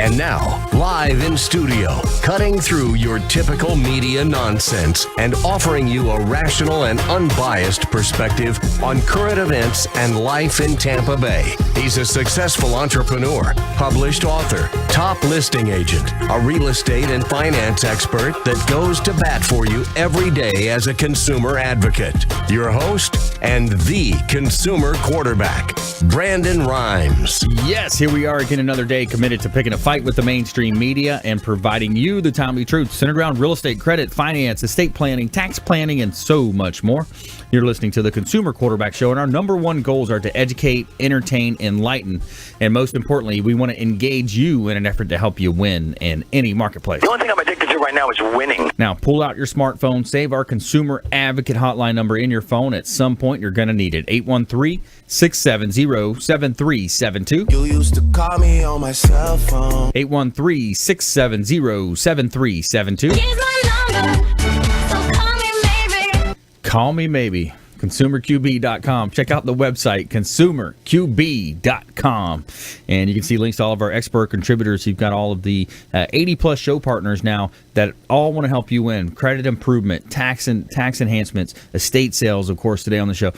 And now, live in studio, cutting through your typical media nonsense and offering you a rational and unbiased perspective on current events and life in Tampa Bay. He's a successful entrepreneur, published author, top listing agent, a real estate and finance expert that goes to bat for you every day as a consumer advocate. Your host and the consumer quarterback, Brandon Rhymes. Yes, here we are again, another day committed to picking a fight with the mainstream media and providing you the timely truth centered around real estate, credit, finance, estate planning, tax planning, and so much more. You're listening to the Consumer Quarterback Show, and our number one goals are to educate, entertain, enlighten, and most importantly, we want to engage you in an effort to help you win in any marketplace. The only thing I'm addicted to right now is winning. Now, pull out your smartphone, save our Consumer Advocate hotline number in your phone. At some point, you're going to need it. 813-670-7372. You used to call me on my cell phone. 813-670-7372. Here's my number, so call me maybe. Call me maybe. ConsumerQB.com. Check out the website, ConsumerQB.com. And you can see links to all of our expert contributors. You've got all of the 80-plus show partners now that all want to help you win. Credit improvement, tax enhancements, estate sales, of course, today on the show.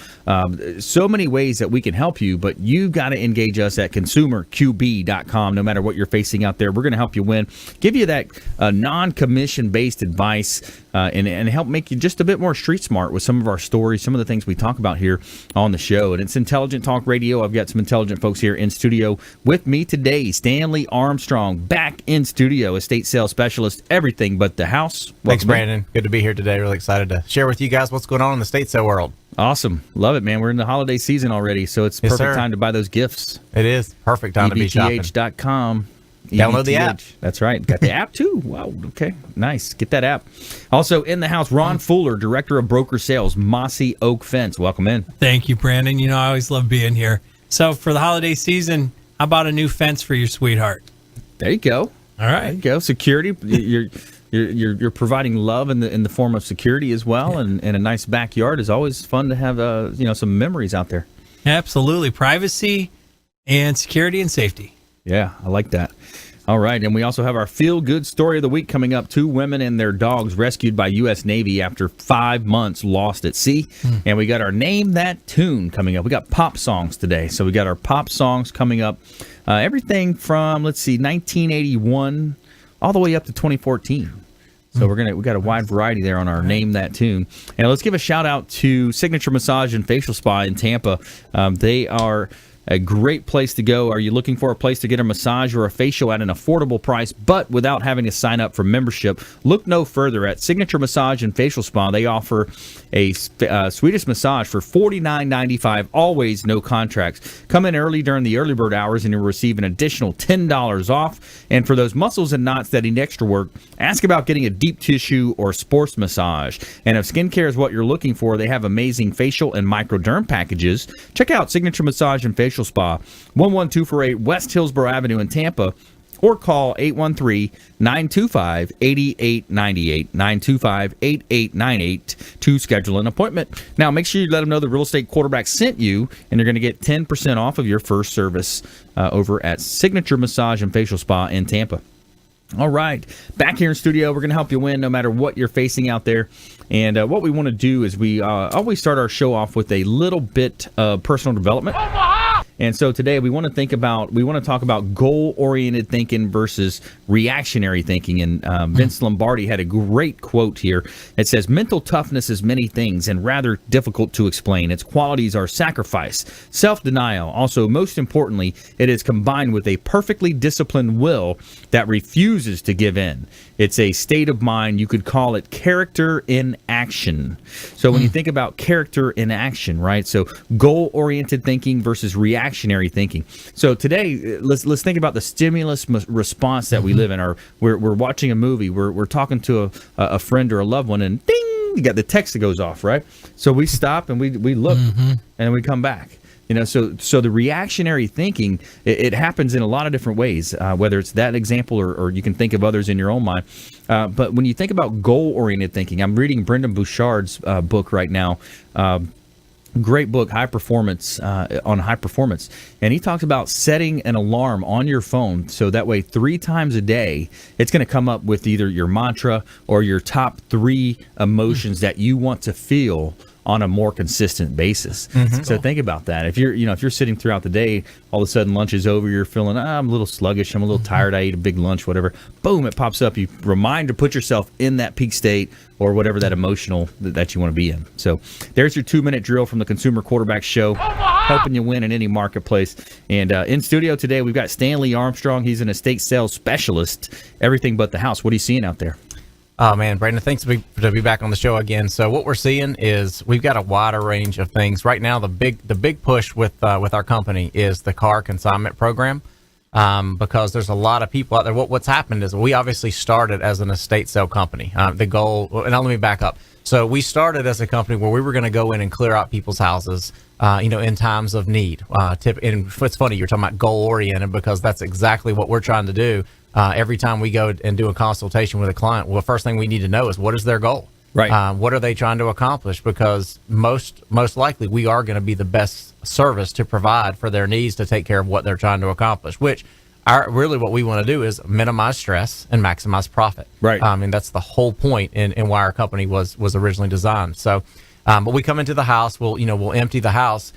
So many ways that we can help you, but you've got to engage us at ConsumerQB.com. No matter what you're facing out there, we're going to help you win. Give you that non-commission-based advice and help make you just a bit more street smart with some of our stories, some of the things we talk about here on the show. And it's Intelligent Talk Radio. I've got some intelligent folks here in studio with me today. Stanley Armstrong back in studio, estate sales specialist, everything but the house. Thanks, Brandon. Good to be here today. Really excited to share with you guys what's going on in the estate sale world. Awesome. Love it, man. We're in the holiday season already, so it's perfect time to buy those gifts. It is. Perfect time to be shopping. EBTH.com. Download the app. That's right. Got the app too. Wow. Okay. Nice. Get that app. Also in the house, Ron Fuller, Director of Broker Sales, Mossy Oak Fence. Welcome in. Thank you, Brandon. You know, I always love being here. So for the holiday season, how about a new fence for your sweetheart? There you go. All right. There you go. Security. You're providing love in the form of security as well, and a nice backyard is always fun to have. Some memories out there. Absolutely, privacy and security and safety. Yeah, I like that. All right, and we also have our feel-good story of the week coming up. 2 women and their dogs rescued by U.S. Navy after 5 months lost at sea. And we got our Name That Tune coming up. We got pop songs today. So we got our pop songs coming up. Everything from, 1981 all the way up to 2014. So we got a wide variety there on our Name That Tune. And let's give a shout-out to Signature Massage and Facial Spa in Tampa. They are a great place to go. Are you looking for a place to get a massage or a facial at an affordable price, but without having to sign up for membership? Look no further at Signature Massage and Facial Spa. They offer a Swedish massage for $49.95, always no contracts. Come in early during the early bird hours and you'll receive an additional $10 off. And for those muscles and knots that need extra work, ask about getting a deep tissue or sports massage. And if skincare is what you're looking for, they have amazing facial and microderm packages. Check out Signature Massage and Facial Spa, 11248 West Hillsborough Avenue in Tampa, or call 813-925-8898, 925-8898 to schedule an appointment. Now, make sure you let them know the Real Estate Quarterback sent you, and you're going to get 10% off of your first service over at Signature Massage and Facial Spa in Tampa. All right, back here in studio, we're going to help you win no matter what you're facing out there. And what we want to do is we always start our show off with a little bit of personal development. And so today we want to talk about goal-oriented thinking versus reactionary thinking. And Vince Lombardi had a great quote here. It says, mental toughness is many things and rather difficult to explain. Its qualities are sacrifice, self-denial. Also, most importantly, it is combined with a perfectly disciplined will that refuses to give in. It's a state of mind. You could call it character in action. So when you think about character in action, right? So goal-oriented thinking versus reactionary thinking. So today, let's think about the stimulus response that we live in. We're watching a movie. We're talking to a friend or a loved one, and ding, you got the text that goes off, right? So we stop and we look, and then we come back. So the reactionary thinking, it happens in a lot of different ways, whether it's that example or you can think of others in your own mind. But when you think about goal-oriented thinking, I'm reading Brendan Bouchard's book right now, Great book, High Performance, on high performance. And he talks about setting an alarm on your phone so that way 3 times a day, it's going to come up with either your mantra or your top 3 emotions that you want to feel on a more consistent basis. So think about that. If you're sitting throughout the day, all of a sudden lunch is over, you're feeling, I'm a little sluggish, I'm a little tired, I ate a big lunch, whatever. Boom, it pops up. You remind to put yourself in that peak state or whatever that emotional that you want to be in. So there's your 2-minute drill from the Consumer Quarterback Show, helping you win in any marketplace. And in studio today, we've got Stanley Armstrong. He's an estate sales specialist, everything but the house. What are you seeing out there? Oh, man, Brandon, thanks to be back on the show again. So what we're seeing is we've got a wider range of things. Right now, the big push with our company is the car consignment program, because there's a lot of people out there. What's happened is we obviously started as an estate sale company. The goal, and now let me back up. So we started as a company where we were going to go in and clear out people's houses, in times of need. And it's funny, you're talking about goal-oriented, because that's exactly what we're trying to do. Every time we go and do a consultation with a client, well, the first thing we need to know is what is their goal? Right. What are they trying to accomplish? Because most likely we are going to be the best service to provide for their needs to take care of what they're trying to accomplish, which really what we want to do is minimize stress and maximize profit. Right. And that's the whole point in why our company was originally designed. So, but we come into the house, we'll empty the house,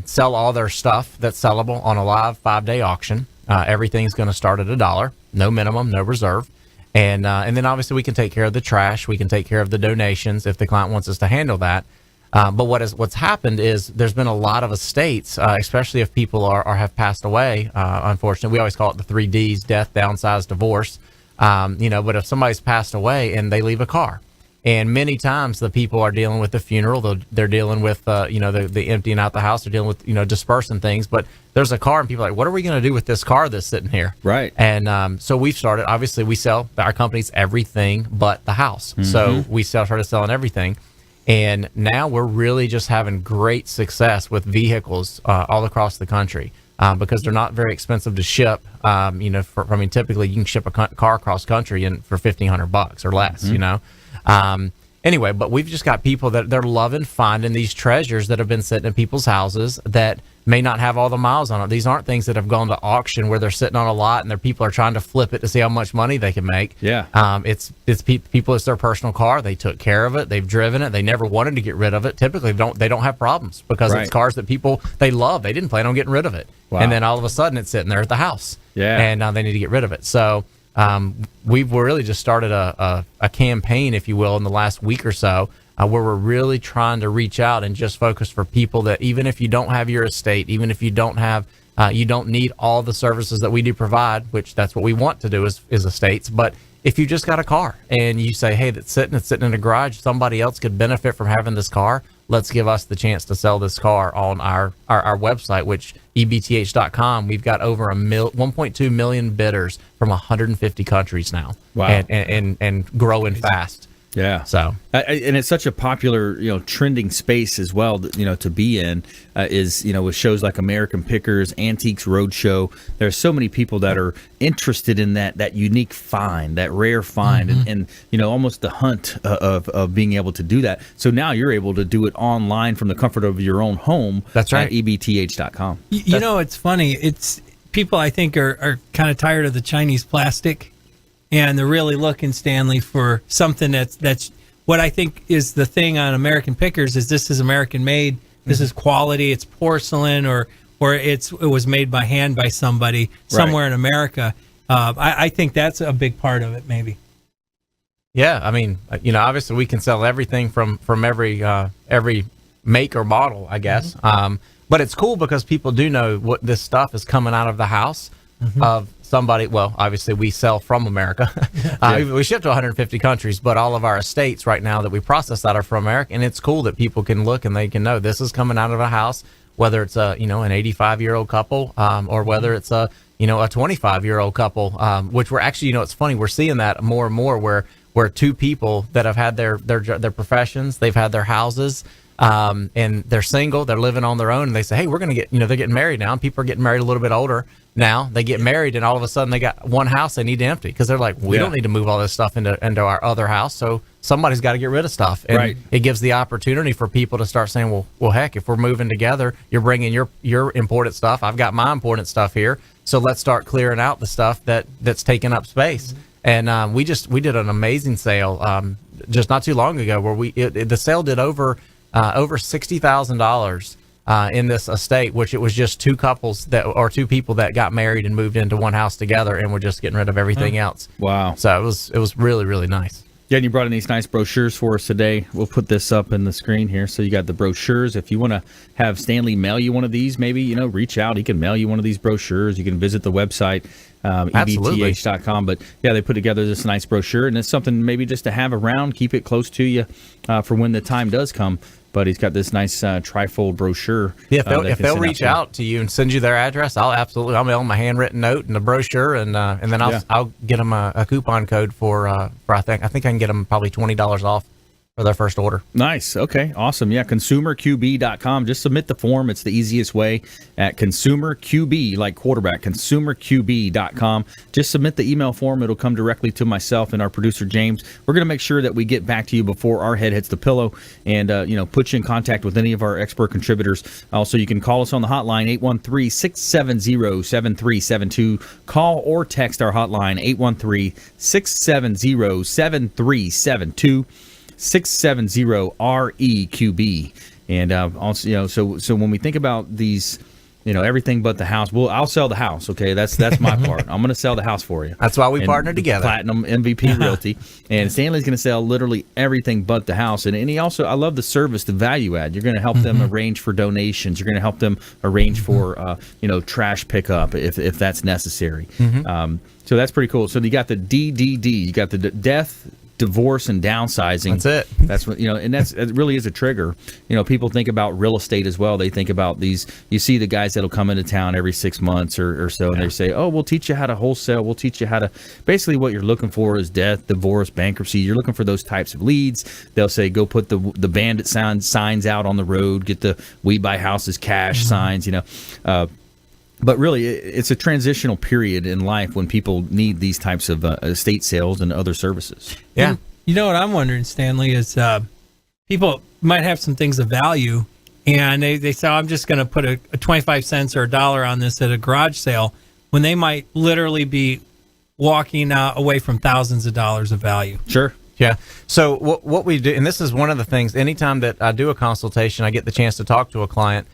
sell all their stuff that's sellable on a live 5-day auction. Everything's going to start at $1, no minimum, no reserve. And then obviously we can take care of the trash. We can take care of the donations if the client wants us to handle that. But what's happened is there's been a lot of estates, especially if people have passed away. Unfortunately, we always call it the 3 Ds: death, downsize, divorce. But if somebody's passed away and they leave a car, and many times the people are dealing with the funeral, they're dealing with the emptying out the house, they're dealing with dispersing things. But there's a car, and people are like, what are we going to do with this car that's sitting here? Right. And so we've started. Obviously, we sell our company's everything but the house. So we started selling everything. And now we're really just having great success with vehicles all across the country because they're not very expensive to ship. Typically you can ship a car across country for $1,500 or less. Anyway, but we've just got people that they're loving finding these treasures that have been sitting in people's houses that may not have all the miles on it. These aren't things that have gone to auction where they're sitting on a lot and their people are trying to flip it to see how much money they can make. Yeah. It's people. It's their personal car. They took care of it. They've driven it. They never wanted to get rid of it. Typically, they don't have problems because Right. it's cars that people they love. They didn't plan on getting rid of it, Wow. and then all of a sudden it's sitting there at the house. Yeah. And now they need to get rid of it. So we've really just started a campaign, if you will, in the last week or so. Where we're really trying to reach out and just focus for people that even if you don't have your estate, even if you don't have, you don't need all the services that we do provide, which that's what we want to do is estates. But if you just got a car and you say, hey, it's sitting in a garage, somebody else could benefit from having this car. Let's give us the chance to sell this car on our website, which EBTH.com. We've got over 1.2 million bidders from 150 countries now. Wow. And growing fast. Yeah. So, and it's such a popular, trending space as well, to be in, is, with shows like American Pickers, Antiques Roadshow. There's so many people that are interested in that unique find, that rare find, and almost the hunt of being able to do that. So now you're able to do it online from the comfort of your own home. That's right. At EBTH.com. It's funny. It's people I think are kind of tired of the Chinese plastic. And they're really looking, Stanley, for something that's what I think is the thing on American Pickers is this is American made. This is quality. It's porcelain or it was made by hand by somebody somewhere in America. I think that's a big part of it, maybe. Yeah, I mean, obviously we can sell everything from every make or model, I guess. But it's cool because people do know what this stuff is coming out of the house of somebody. Well, obviously we sell from America. We ship to 150 countries, but all of our estates right now that we process that are from America. And it's cool that people can look and they can know this is coming out of a house, whether it's an 85-year-old couple or whether it's a 25-year-old couple, which we're actually, it's funny, we're seeing that more and more where two people that have had their professions, they've had their houses, and they're single, they're living on their own, and they say, hey, we're going to get, they're getting married now, and people are getting married a little bit older Now they get married, and all of a sudden they got one house they need to empty because they're like, we don't need to move all this stuff into our other house, so somebody's got to get rid of stuff. And it gives the opportunity for people to start saying, well, heck, if we're moving together, you're bringing your important stuff, I've got my important stuff here, so let's start clearing out the stuff that's taking up space. And we did an amazing sale just not too long ago where the sale did over $60,000 in this estate, which it was just two people that got married and moved into one house together, and we're just getting rid of everything else. Wow! So it was really, really nice. Yeah, and you brought in these nice brochures for us today. We'll put this up in the screen here. So you got the brochures. If you want to have Stanley mail you one of these, maybe, reach out. He can mail you one of these brochures. You can visit the website, EBTH.com. But, yeah, they put together this nice brochure, and it's something maybe just to have around, keep it close to you for when the time does come. But he's got this nice trifold brochure. Yeah, if they'll reach out to you and send you their address, I'll mail them a handwritten note and a brochure, and then I'll get them a coupon code for I think I can get them probably $20 off for their first order. Nice. Okay. Awesome. Yeah. ConsumerQB.com. Just submit the form. It's the easiest way at ConsumerQB, like quarterback, ConsumerQB.com. Just submit the email form. It'll come directly to myself and our producer, James. We're going to make sure that we get back to you before our head hits the pillow and, put you in contact with any of our expert contributors. Also, you can call us on the hotline, 813-670-7372. Call or text our hotline, 813-670-7372. 670-REQB. And also, so when we think about these, everything but the house, I'll sell the house. Okay, that's my part. I'm going to sell the house for you. That's why we partnered together. Platinum MVP Realty, and Stanley's going to sell literally everything but the house. And he also, I love the service, the value add. You're going to help them arrange for donations. You're going to help them arrange for trash pickup if that's necessary. So that's pretty cool. So you got the DDD. You got the death, divorce, and downsizing. That's it. That's what and it really is a trigger. People think about real estate as well. They think about these. You see the guys that'll come into town every 6 months or so, and they say, "Oh, we'll teach you how to wholesale. We'll teach you how to." Basically, what you're looking for is death, divorce, bankruptcy. You're looking for those types of leads. They'll say, "Go put the bandit signs out on the road. Get the We Buy Houses Cash signs." But really, it's a transitional period in life when people need these types of estate sales and other services. Yeah. You know what I'm wondering, Stanley, is people might have some things of value, and they say, I'm just going to put a 25 cents or $1 on this at a garage sale, when they might literally be walking away from thousands of dollars of value. Sure. Yeah. So what we do, and this is one of the things, anytime that I do a consultation, I get the chance to talk to a client,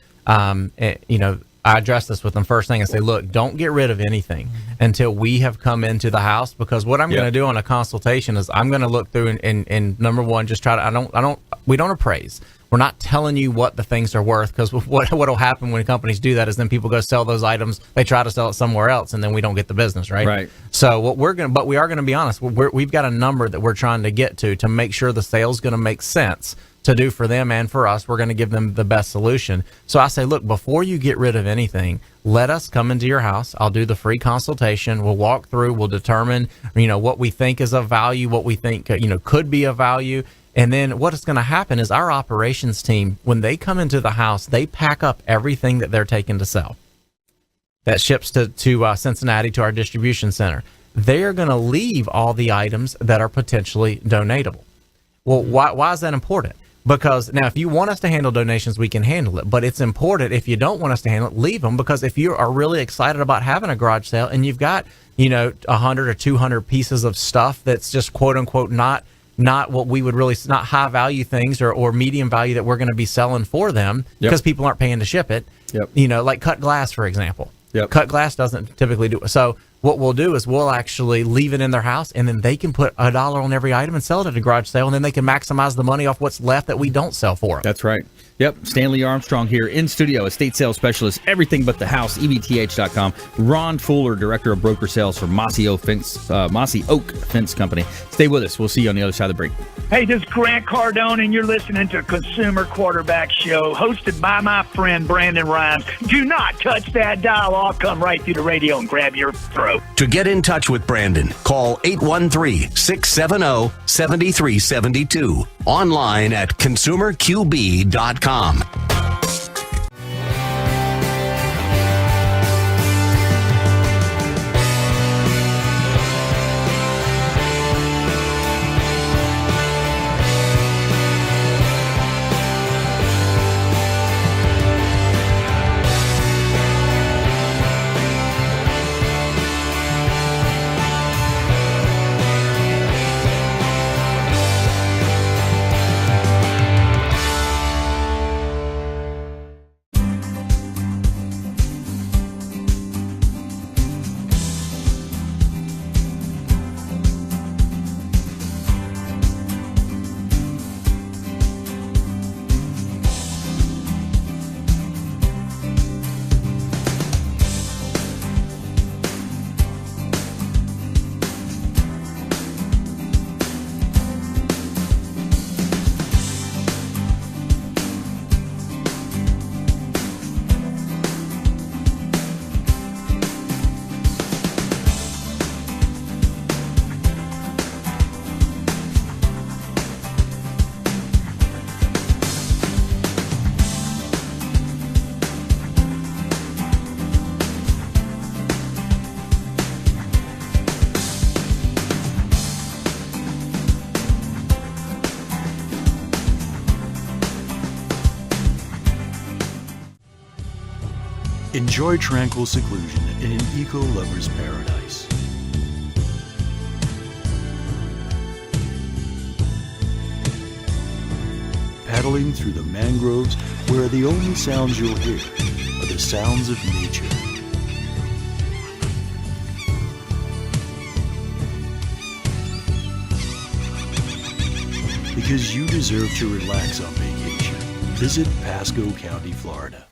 I address this with them first thing and say, look, don't get rid of anything until we have come into the house, because what I'm going to do on a consultation is I'm going to look through and number one, just try to, we don't appraise. We're not telling you what the things are worth, because what will happen when companies do that is then people go sell those items, they try to sell it somewhere else, and then we don't get the business, right? Right. So but we are going to be honest. We've got a number that we're trying to get to make sure the sale's going to make sense to do for them and for us. We're going to give them the best solution. So I say, look, before you get rid of anything, let us come into your house. I'll do the free consultation. We'll walk through. We'll determine, what we think is of value, what we think, could be of value. And then what is going to happen is our operations team, when they come into the house, they pack up everything that they're taking to sell. That ships to Cincinnati, to our distribution center. They are going to leave all the items that are potentially donatable. Well, why is that important? Because now, if you want us to handle donations, we can handle it. But it's important, if you don't want us to handle it, leave them. Because if you are really excited about having a garage sale and you've got, 100 or 200 pieces of stuff that's just quote unquote not what we would really, not high value things or medium value that we're going to be selling for them, because people aren't paying to ship it. Like cut glass, for example. Cut glass doesn't typically do it. So what we'll do is we'll actually leave it in their house, and then they can put $1 on every item and sell it at a garage sale, and then they can maximize the money off what's left that we don't sell for them. That's right. Yep. Stanley Armstrong here in studio, estate sales specialist, everything but the house, EBTH.com. Ron Fuller, director of broker sales for Mossy Oak Fence Company. Stay with us. We'll see you on the other side of the break. Hey, this is Grant Cardone, and you're listening to Consumer Quarterback Show, hosted by my friend Brandon Rhymes. Do not touch that dial. I'll come right through the radio and grab your throat. To get in touch with Brandon, call 813-670-7372. Online at consumerqb.com. Enjoy tranquil seclusion in an eco-lover's paradise. Paddling through the mangroves where the only sounds you'll hear are the sounds of nature. Because you deserve to relax on vacation, visit Pasco County, Florida.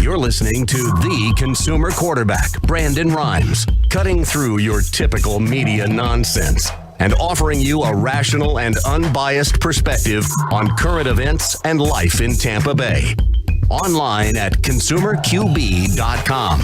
You're listening to the consumer quarterback, Brandon Rhymes, cutting through your typical media nonsense and offering you a rational and unbiased perspective on current events and life in Tampa Bay. Online at consumerqb.com.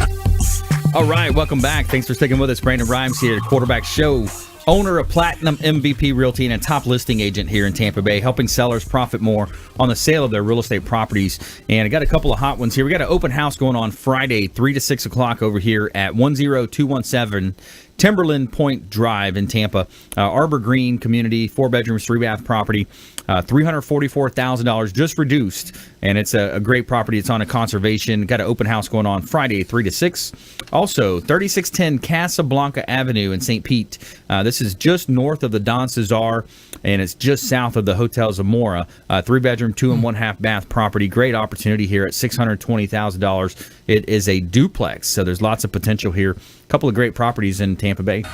All right, welcome back. Thanks for sticking with us. Brandon Rhymes here, Quarterback Show, owner of Platinum MVP Realty and a top listing agent here in Tampa Bay, helping sellers profit more on the sale of their real estate properties. And I got a couple of hot ones here. We got an open house going on Friday, 3 to 6 o'clock over here at 10217 Timberland Point Drive in Tampa. Arbor Green community, 4 bedrooms, 3 bath property, $344,000 just reduced. And it's a great property. It's on a conservation. Got an open house going on Friday, 3 to 6. Also, 3610 Casablanca Avenue in St. Pete. This is just north of the Don Cesar, and it's just south of the Hotel Zamora. 3 bedroom, 2 and 1/2 bath property. Great opportunity here at $620,000. It is a duplex, so there's lots of potential here. A couple of great properties in Tampa Bay.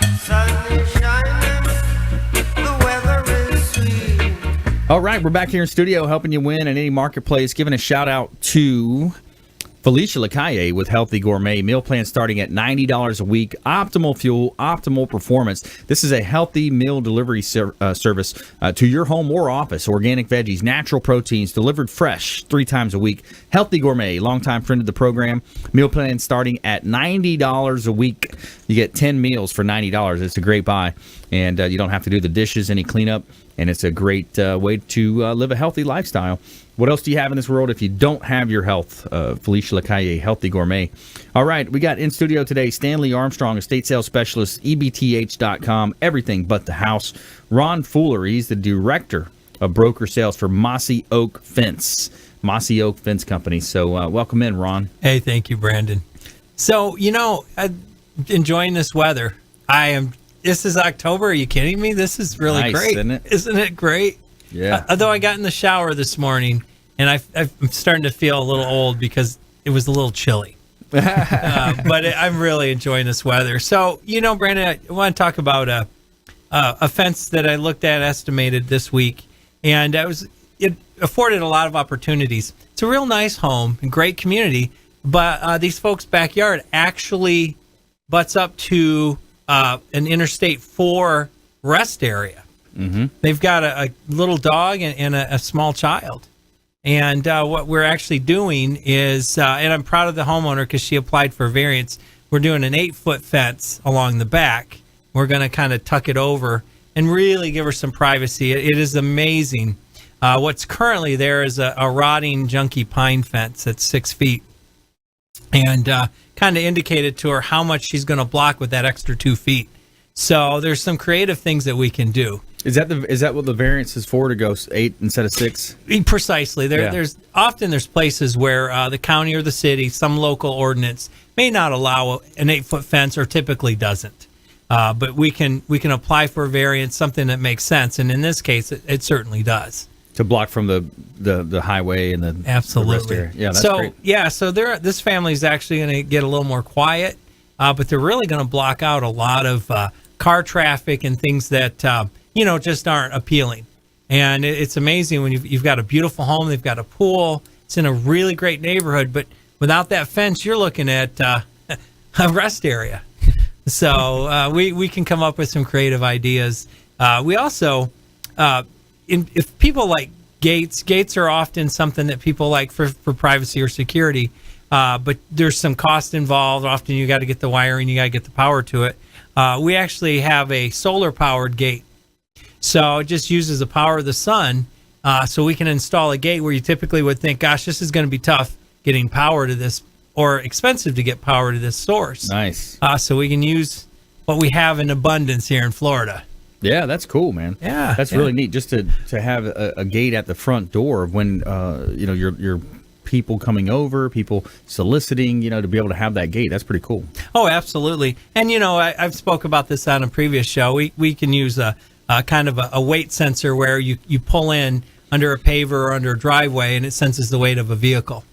All right, we're back here in studio helping you win in any marketplace. Giving a shout out to Felicia Lacaille with Healthy Gourmet. Meal plan starting at $90 a week. Optimal fuel, optimal performance. This is a healthy meal delivery service to your home or office. Organic veggies, natural proteins, delivered fresh 3 times a week. Healthy Gourmet, longtime friend of the program. Meal plan starting at $90 a week. You get 10 meals for $90. It's a great buy. And you don't have to do the dishes, any cleanup. And it's a great way to live a healthy lifestyle. What else do you have in this world if you don't have your health? Felicia Lacaille, Healthy Gourmet. All right, we got in studio today Stanley Armstrong, estate sales specialist, EBTH.com, everything but the house. Ron Fuller, he's the director of broker sales for Mossy Oak Fence. Mossy Oak Fence Company. So welcome in, Ron. Hey, thank you, Brandon. So, enjoying this weather. This is October. Are you kidding me? This is really nice, great. Isn't it great? Yeah. Although I got in the shower this morning, and I'm starting to feel a little old because it was a little chilly. But I'm really enjoying this weather. So, Brandon, I want to talk about a fence that I looked at, estimated this week, and it afforded a lot of opportunities. It's a real nice home, a great community, but these folks' backyard actually butts up to an Interstate 4 rest area. Mm-hmm. They've got a little dog and a small child. And what we're actually doing is, and I'm proud of the homeowner because she applied for a variance, we're doing an 8-foot fence along the back. We're going to kind of tuck it over and really give her some privacy. It is amazing. What's currently there is a rotting, junky pine fence that's 6 feet. And kind of indicated to her how much she's going to block with that extra 2 feet. So there's some creative things that we can do. Is that what the variance is for, to go 8 instead of 6? Precisely. There's places where the county or the city, some local ordinance may not allow an 8-foot fence, or typically doesn't. But we can apply for a variance, something that makes sense, and in this case, it certainly does. To block from the highway and the absolutely. The rest area. Yeah, that's great. Yeah, so this family is actually going to get a little more quiet, but they're really going to block out a lot of car traffic and things that just aren't appealing. And it's amazing when you've got a beautiful home, they've got a pool, it's in a really great neighborhood, but without that fence, you're looking at a rest area. So we can come up with some creative ideas. We also, if people like gates are often something that people like for privacy or security, but there's some cost involved. Often you got to get the wiring, you got to get the power to it. We actually have a solar-powered gate. So it just uses the power of the sun, so we can install a gate where you typically would think, gosh, this is going to be tough getting power to this, or expensive to get power to this source. Nice. So we can use what we have in abundance here in Florida. Yeah, that's cool, man. Yeah, that's really neat. Just to have a gate at the front door when your people coming over, people soliciting, to be able to have that gate. That's pretty cool. Oh, absolutely. And I've spoke about this on a previous show. We can use a kind of a weight sensor where you pull in under a paver or under a driveway, and it senses the weight of a vehicle.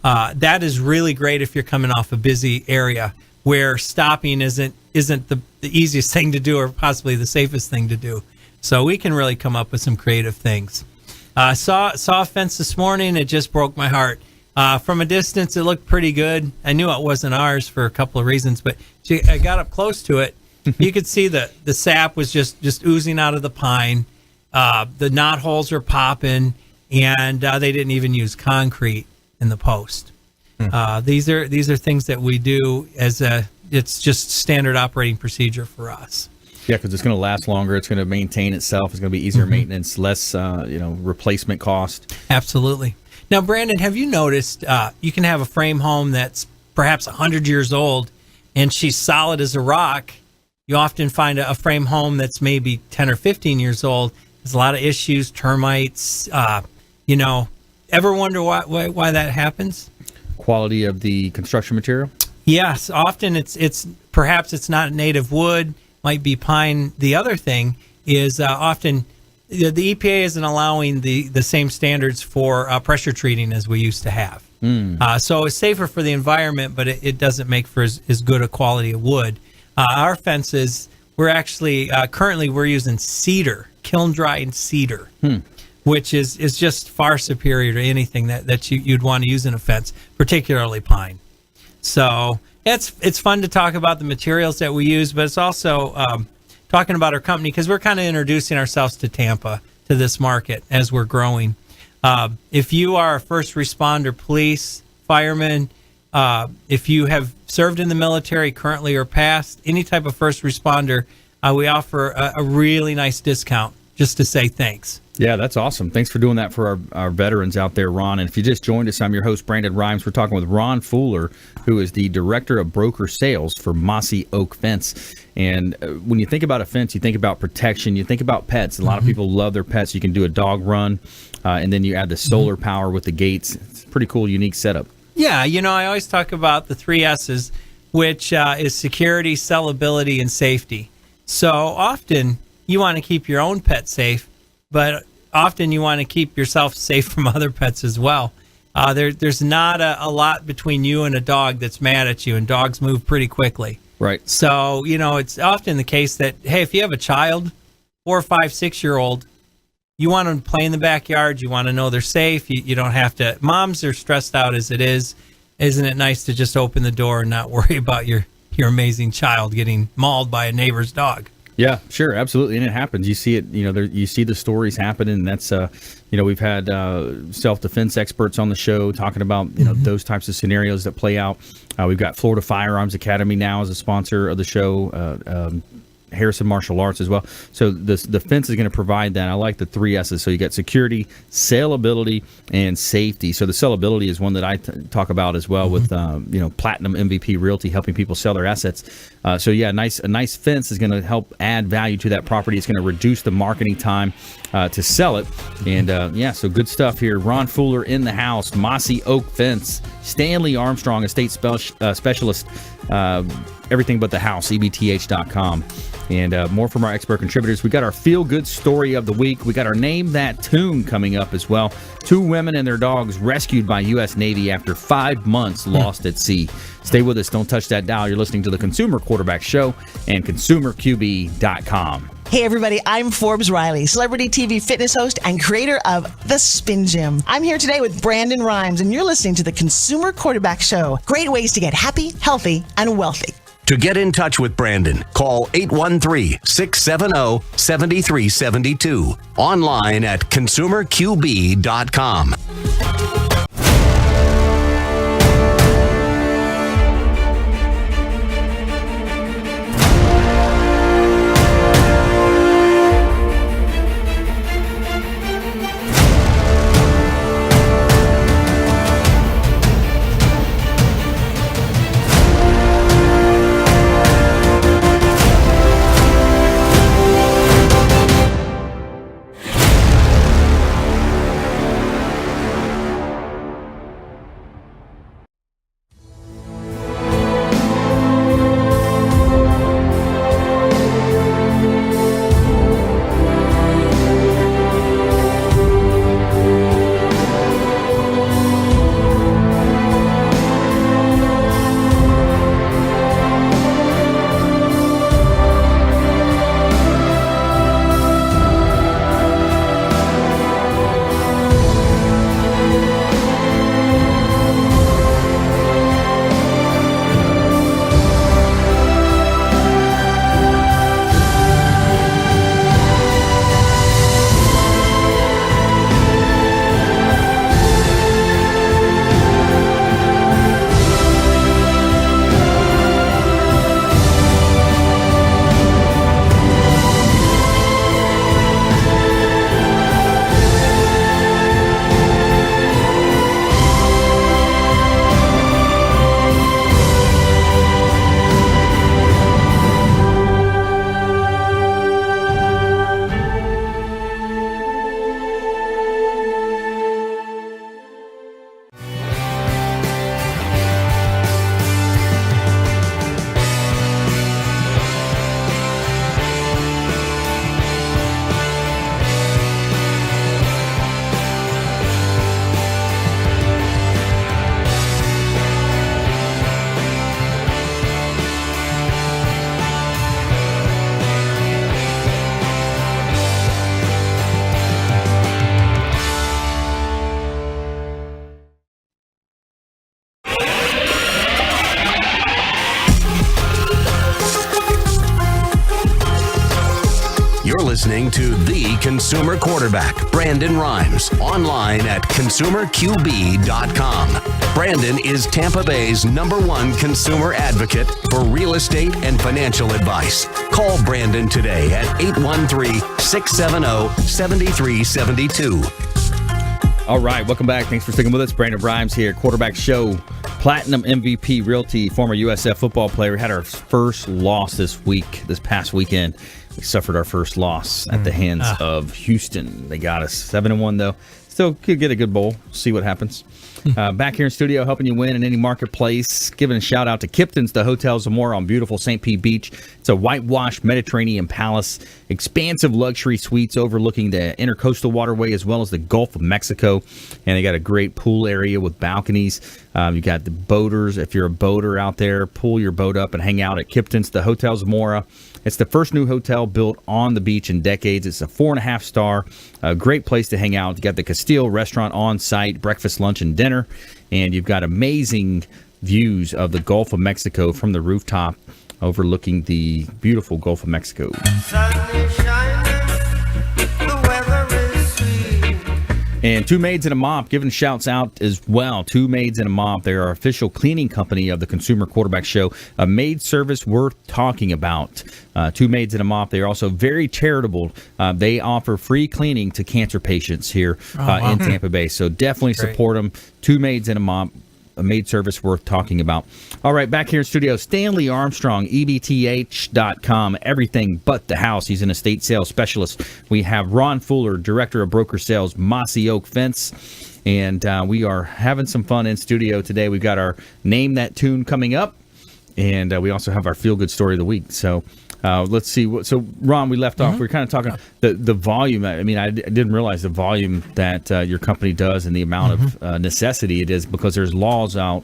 That is really great if you're coming off a busy area where stopping isn't the easiest thing to do, or possibly the safest thing to do. So we can really come up with some creative things. Saw a fence this morning. It just broke my heart. From a distance, it looked pretty good. I knew it wasn't ours for a couple of reasons, but I got up close to it. You could see the sap was just oozing out of the pine. The knot holes are popping, and they didn't even use concrete in the post. These are things that we do it's just standard operating procedure for us. Yeah, because it's going to last longer. It's going to maintain itself. It's going to be easier maintenance, less replacement cost. Absolutely. Now, Brandon, have you noticed you can have a frame home that's perhaps 100 years old, and she's solid as a rock. You often find a frame home that's maybe 10 or 15 years old. There's a lot of issues, termites. Ever wonder why that happens? Quality of the construction material? Yes, often it's perhaps it's not native wood, might be pine. The other thing is often the EPA isn't allowing the same standards for pressure treating as we used to have. So it's safer for the environment, but it doesn't make for as good a quality of wood. Our fences, we're actually currently we're using cedar, kiln dried cedar, which is just far superior to anything that you'd want to use in a fence, particularly pine. So it's fun to talk about the materials that we use, but it's also talking about our company, because we're kind of introducing ourselves to Tampa, to this market as we're growing. If you are a first responder, police, fireman, if you have served in the military currently or past, any type of first responder, we offer a really nice discount just to say thanks. Yeah, that's awesome. Thanks for doing that for our veterans out there, Ron. And if you just joined us, I'm your host, Brandon Rhymes. We're talking with Ron Fuller, who is the Director of Broker Sales for Mossy Oak Fence. And when you think about a fence, you think about protection, you think about pets. A lot of people love their pets. You can do a dog run, and then you add the solar power with the gates. It's a pretty cool, unique setup. Yeah, I always talk about the 3 S's, which is security, sellability, and safety. So often you want to keep your own pet safe, but often you want to keep yourself safe from other pets as well. There's not a lot between you and a dog that's mad at you, and dogs move pretty quickly. Right. So, it's often the case that, hey, if you have a child, 4, 5, 6-year-old, you want them to play in the backyard. You want to know they're safe. You don't have to. Moms are stressed out as it is. Isn't it nice to just open the door and not worry about your amazing child getting mauled by a neighbor's dog? Yeah, sure, absolutely, and it happens. You see it, you see the stories happen, and that's, we've had self-defense experts on the show talking about, those types of scenarios that play out. We've got Florida Firearms Academy now as a sponsor of the show, Harrison Martial Arts as well. So the fence is going to provide that. I like the 3 S's. So you got security, saleability, and safety. So the saleability is one that I talk about as well with Platinum MVP Realty, helping people sell their assets. So yeah, a nice fence is going to help add value to that property. It's going to reduce the marketing time to sell it. And so good stuff here. Ron Fuller in the house. Mossy Oak Fence. Stanley Armstrong, estate specialist. Everything but the house. EBTH.com. And more from our expert contributors. We got our feel-good story of the week. We got our Name That Tune coming up as well. 2 women and their dogs rescued by U.S. Navy after 5 months lost at sea. Stay with us. Don't touch that dial. You're listening to the Consumer Quarterback Show and ConsumerQB.com. Hey everybody, I'm Forbes Riley, celebrity TV fitness host and creator of The Spin Gym. I'm here today with Brandon Rhymes, and you're listening to the Consumer Quarterback Show. Great ways to get happy, healthy, and wealthy. To get in touch with Brandon, call 813-670-7372. Online at ConsumerQB.com. Listening to the Consumer Quarterback, Brandon Rhymes, online at ConsumerQB.com. Brandon is Tampa Bay's #1 consumer advocate for real estate and financial advice. Call Brandon today at 813-670-7372. All right, welcome back. Thanks for sticking with us. Brandon Rhymes here, Quarterback Show, Platinum MVP Realty, former USF football player. We had our first loss this past weekend. We suffered our first loss at the hands of Houston. They got us 7-1, though. Still could get a good bowl. See what happens. Back here in studio, helping you win in any marketplace. Giving a shout out to Kipton's, the Hotel Zamora on beautiful St. Pete Beach. It's a whitewashed Mediterranean palace, expansive luxury suites overlooking the intercoastal waterway as well as the Gulf of Mexico. And they got a great pool area with balconies. You got the boaters. If you're a boater out there, pull your boat up and hang out at Kipton's, the Hotel Zamora. It's the first new hotel built on the beach in decades. It's a 4.5 star, a great place to hang out. You got the Castile restaurant on site, breakfast, lunch, and dinner. And you've got amazing views of the Gulf of Mexico from the rooftop overlooking the beautiful Gulf of Mexico. And Two Maids and a Mop, giving shouts out as well. Two Maids and a Mop, they're our official cleaning company of the Consumer Quarterback Show. A maid service worth talking about. Two Maids and a Mop, they are also very charitable. They offer free cleaning to cancer patients here in Tampa Bay. So definitely support them. Two Maids and a Mop, a maid service worth talking about. All right, back here in studio, Stanley Armstrong, EBTH.com, everything but the house. He's an estate sales specialist. We have Ron Fuller, Director of Broker Sales, Mossy Oak Fence. And we are having some fun in studio today. We've got our Name That Tune coming up. And we also have our Feel Good Story of the Week. So let's see. So, Ron, we left off. We were kind of talking the volume. I mean, I didn't realize the volume that your company does and the amount of necessity it is, because there's laws out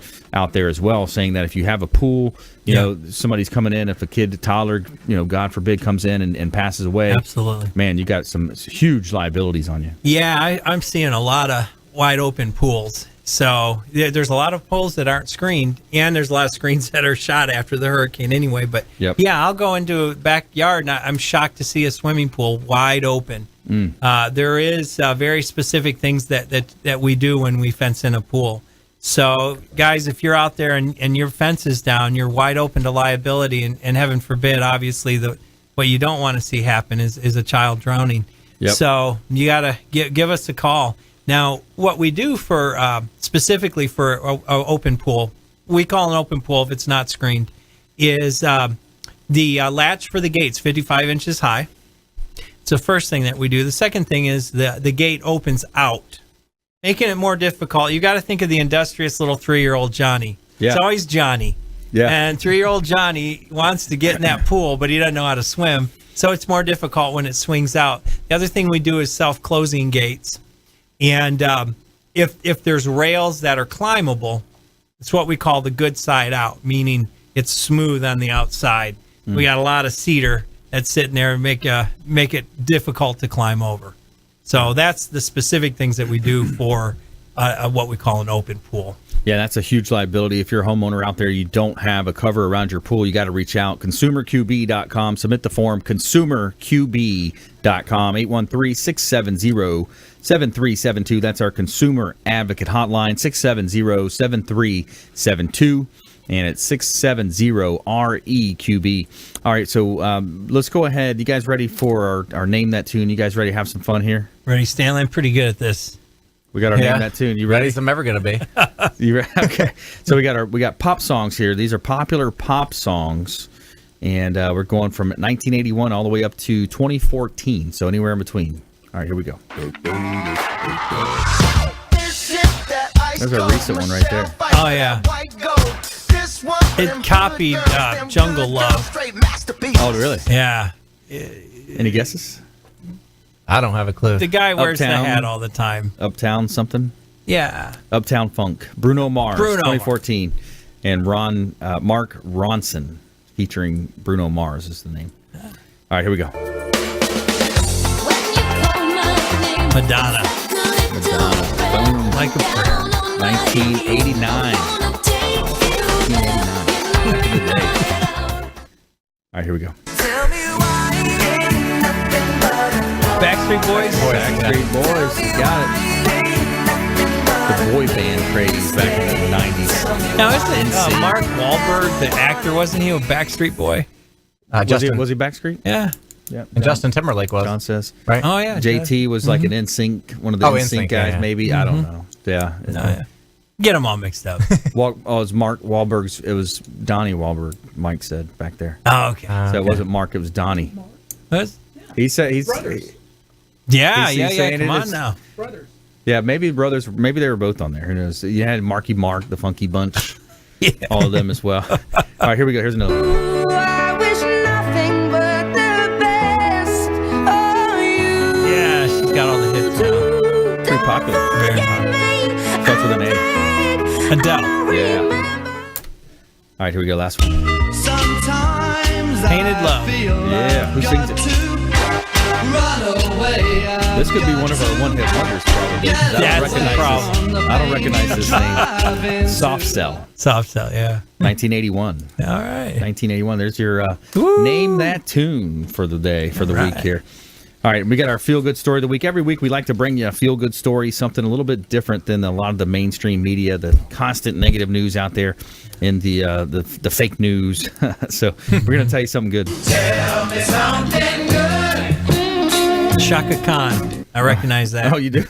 there as well saying that if you have a pool, you know, somebody's coming in, if a kid, a toddler, God forbid, comes in and passes away. Absolutely. Man, you got some huge liabilities on you. Yeah, I'm seeing a lot of wide open pools. So there's a lot of pools that aren't screened, and there's a lot of screens that are shot after the hurricane anyway. But yeah, I'll go into a backyard, and I'm shocked to see a swimming pool wide open. There is very specific things that we do when we fence in a pool. So, guys, if you're out there and your fence is down, you're wide open to liability, and heaven forbid, obviously, what you don't want to see happen is a child drowning. So you got to give us a call. Now, what we do for specifically for an open pool, we call an open pool if it's not screened, is the latch for the gate's 55 inches high. It's the first thing that we do. The second thing is the gate opens out, making it more difficult. You got to think of the industrious little 3-year-old Johnny. It's always Johnny. And 3-year-old Johnny wants to get in that pool, but he doesn't know how to swim, so it's more difficult when it swings out. The other thing we do is self-closing gates. And if there's rails that are climbable, it's what we call the good side out, meaning it's smooth on the outside. We got a lot of cedar that's sitting there and make it difficult to climb over. So that's the specific things that we do for what we call an open pool. Yeah, that's a huge liability. If you're a homeowner out there, you don't have a cover around your pool, you got to reach out. ConsumerQB.com. Submit the form, ConsumerQB.com, 813-670-7372. That's our Consumer Advocate Hotline, 670-7372. And it's 670-REQB. All right, so let's go ahead. You guys ready for our Name That Tune? You guys ready to have some fun here? Ready, Stanley? I'm pretty good at this. We got our Name That Tune. You ready? Ready as I'm ever going to be. Okay. So we got pop songs here. These are popular pop songs, and we're going from 1981 all the way up to 2014. So anywhere in between. All right, here we go. There's a recent one right there. Oh yeah. It copied Jungle Love. Oh really? Yeah. Any guesses? I don't have a clue. The guy wears Uptown, the hat all the time. Uptown something? Yeah. Uptown Funk. Bruno Mars, 2014. And Mark Ronson, featuring Bruno Mars is the name. All right, here we go. Madonna. Boom. Like a prayer. 1989. All right, here we go. Backstreet Boys? Backstreet Boys, you got it. The boy band craze back in the 90s. Now, isn't Mark Wahlberg, the actor, wasn't he a Backstreet Boy? Was he Backstreet? Yeah. Yeah. And Justin Timberlake was. John says. Right? Oh, yeah. JT was like an NSYNC, one of the NSYNC guys, maybe. I don't know. Yeah. Get them all mixed up. It was Mark Wahlberg's. It was Donnie Wahlberg, Mike said back there. Oh, okay. So it wasn't Mark, it was Donnie. He said he's. Yeah. Come on now. Brothers. Yeah, maybe brothers. Maybe they were both on there. Who knows? You had Marky Mark, the Funky Bunch, all of them as well. All right, here we go. Here's another one. Ooh, I wish nothing but the best of you. Yeah, she's got all the hits now. Pretty popular. Very popular. Starts with an A. Adele. Yeah. All right, here we go. Last one. Painted Love. Yeah. Who sings it? This could be one of our one-hit wonders, probably. That's the problem. I don't recognize this name. Soft Cell. Soft Cell, yeah. 1981. All right. 1981. There's your Name That Tune for the day, for the week here. All right, we got our feel-good story of the week. Every week we like to bring you a feel-good story, something a little bit different than a lot of the mainstream media, the constant negative news out there, and the fake news. So we're going to tell you something good. Tell me something good. Shaka Khan. I recognize that. Oh, you do?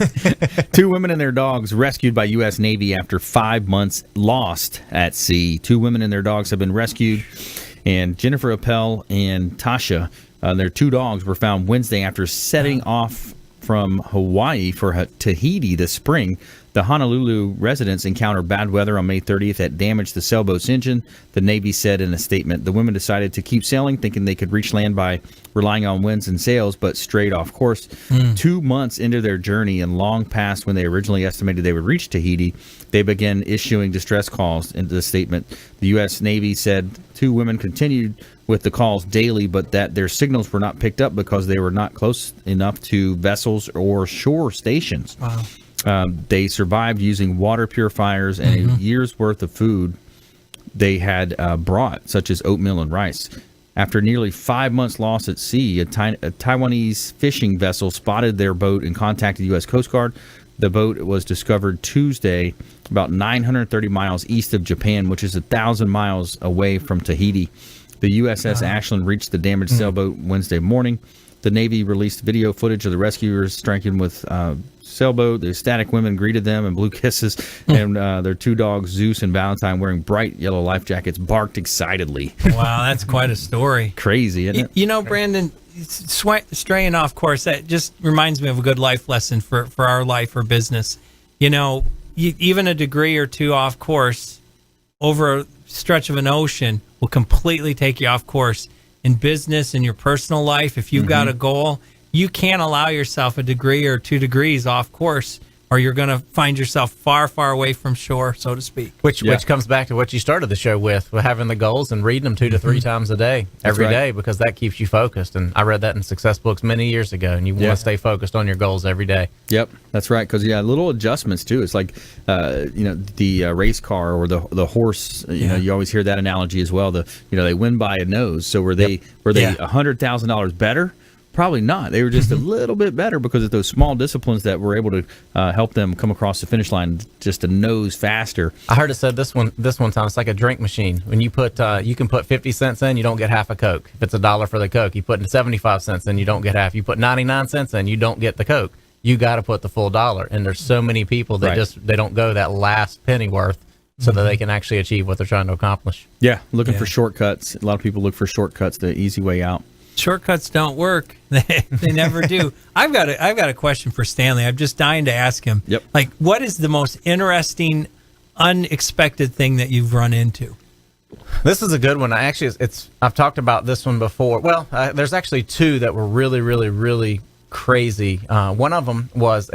2 women and their dogs rescued by U.S. Navy after 5 months lost at sea. 2 women and their dogs have been rescued, and Jennifer Appel and Tasha, their 2 dogs, were found Wednesday after setting off from Hawaii for Tahiti this spring. The Honolulu residents encountered bad weather on May 30th that damaged the sailboat's engine, the Navy said in a statement. The women decided to keep sailing, thinking they could reach land by relying on winds and sails, but strayed off course. 2 months into their journey and long past when they originally estimated they would reach Tahiti, they began issuing distress calls into the statement. The U.S. Navy said 2 women continued with the calls daily, but that their signals were not picked up because they were not close enough to vessels or shore stations. Wow. They survived using water purifiers and a year's worth of food they had brought, such as oatmeal and rice. After nearly 5 months lost at sea, a Taiwanese fishing vessel spotted their boat and contacted the U.S. Coast Guard. The boat was discovered Tuesday about 930 miles east of Japan, which is 1,000 miles away from Tahiti. The USS Ashland reached the damaged sailboat Wednesday morning. The Navy released video footage of the rescuers striking with sailboat. The ecstatic women greeted them and blew kisses, and their 2 dogs, Zeus and Valentine, wearing bright yellow life jackets, barked excitedly. Wow, that's quite a story. Crazy, isn't it? You know, Brandon, straying off course, that just reminds me of a good life lesson for our life or business. You know, even a degree or 2 off course over a stretch of an ocean will completely take you off course. In business, in your personal life, if you've got a goal, you can't allow yourself a degree or 2 degrees off course, or you're going to find yourself far, far away from shore, so to speak. Which comes back to what you started the show with having the goals and reading them 2 to 3 times a day, every day, because that keeps you focused. And I read that in success books many years ago, and you want to stay focused on your goals every day. Yep, that's right, because, little adjustments, too. It's like, the race car or the horse, you always hear that analogy as well. They win by a nose. So were they $100,000 better? Probably not. They were just a little bit better because of those small disciplines that were able to help them come across the finish line just a nose faster. I heard it said this one time, it's like a drink machine. When you can put 50 cents in, you don't get half a Coke. If it's $1 for the Coke, you put 75 cents in, you don't get half. You put 99 cents in, you don't get the Coke. You got to put the full $1. And there's so many people that they don't go that last penny worth so that they can actually achieve what they're trying to accomplish. Yeah, looking for shortcuts. A lot of people look for shortcuts, the easy way out. Shortcuts don't work. They never do. I've got a question for Stanley. I'm just dying to ask him. Yep. Like, what is the most interesting, unexpected thing that you've run into? This is a good one. I've talked about this one before. Well, there's actually 2 that were really, really, really crazy. One of them was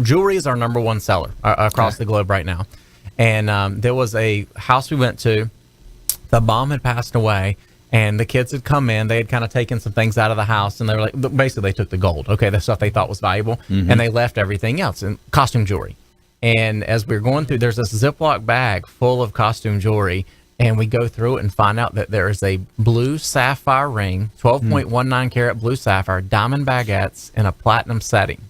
jewelry is our number 1 seller across the globe right now. And there was a house we went to. The mom had passed away. And the kids had come in. They had kind of taken some things out of the house, and they were like, basically, they took the gold, the stuff they thought was valuable, and they left everything else, and costume jewelry. And as we were going through, there's this Ziploc bag full of costume jewelry, and we go through it and find out that there is a blue sapphire ring, 12.19 karat blue sapphire, diamond baguettes, in a platinum setting.